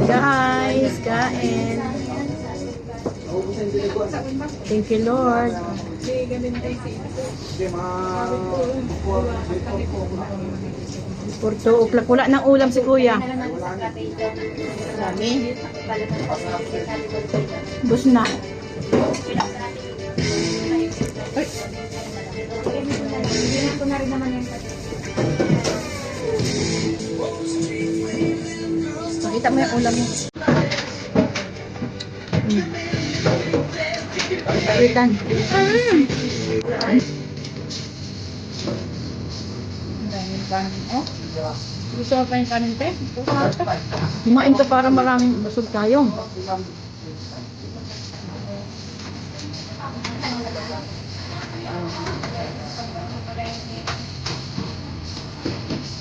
Guys, kain. Thank you, Lord. Porto, wala ng ulam si Kuya. Dami. Bus na. Ay. Pakita mo yung ulam mo. Pawitan. Daming kanin. Oh. Gusto mo pa yung kanin, te? Kumain ka para maraming busog tayo.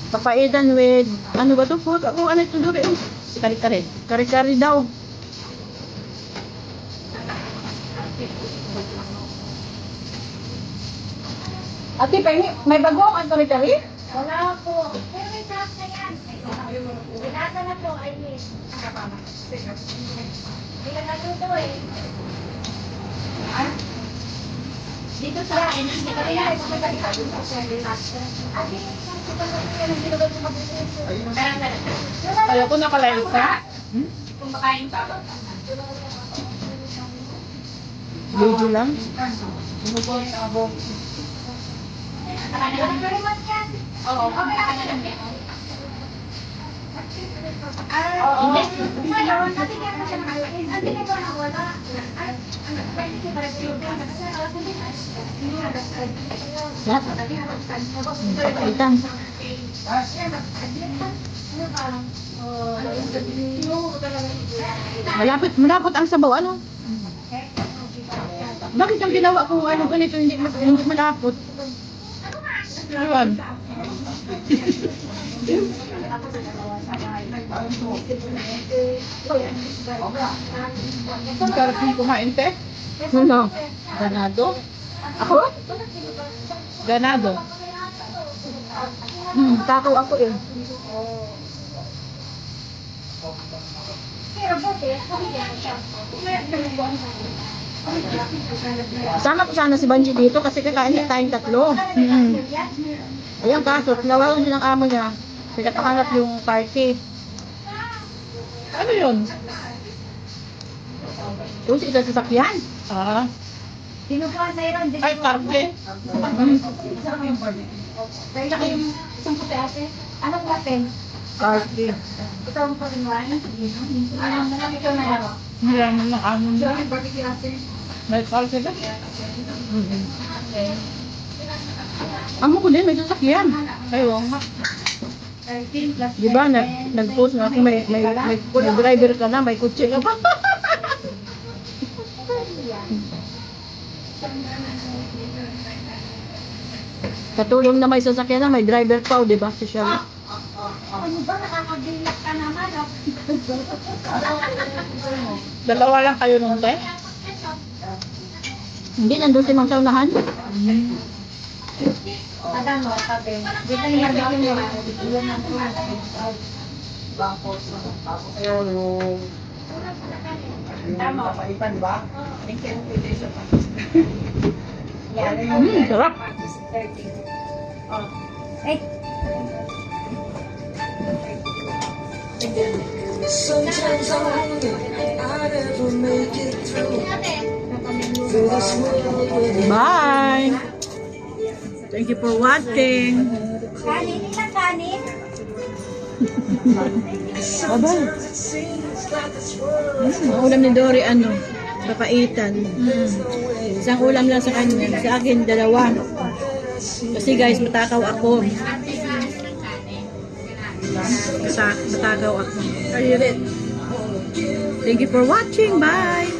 Papaidan with, ano ba ito po? Ano ito doon? Kari-kari. Kari-kari daw. Ate, may bago ang kari-kari? Wala po. Pero may taas na yan. Binasa na po, ay miss. Hindi ka natuto eh. Dito sa akin, hindi ka rin ay pagkakita dito sa ate, Ayaw ko nakalayo ka. kung makain ka ba? Video lang. Nakakalaman very much yan. Oo, nakakalaman yan. Hindi. Ngayon, natin yan siya nakalagay. Hindi ka ba nawala? Pwede ka para sa iyo. Lahat. Papaitan. Malapot ang sabaw, ano? Bakit ang ginawa ko ano ganito hindi malapot? Ewan. Ang sarap yung kumain, te? Ano? Ganado? Ako? Ganado. Tako ako eh. Sama ko sana si Banji dito kasi kakain na tayong tatlo. Ayun kaso, nawalan din ang amo niya. Pinakahanap yung party. Ano yun? Yung sa sasakyan. Ah. Sino po ang mayroon? Ay, party. Tsaka yung isang puti ate. Anong natin? Party. Ito ang pag-iwan. Ito na lang. Marami ng amo niya. Yung barbecue ate. May party ka? Amo ko din, may sasakyan. Ayaw nga. 13 plus Di ba, nag-post na ako, may driver ka na, may kutsi ka pa. Katulong na may sasakyan na, may driver pa, di ba, si Shelly? Ano ba, nakakagilat ka naman, oh. Dalawa lang kayo nung te? Hindi, nandun si Mang Saunahan. Adam mo, tabi. Dito yung barbecue mo. Iyon ang tama. Papaitan, di ba? Thank you. Sarap. 13. Oh. Hey. Sometimes I wonder if I'd ever make it through this world with Bye! Thank you for watching. Kanin, ilang kanin? Bye-bye. Ang ulam ni Dory, ano? Papaitan. Isang ulam lang sa kanya. Sa akin, dalawa. Kasi guys, matakaw ako. Matakaw ako. Thank you for watching. Bye!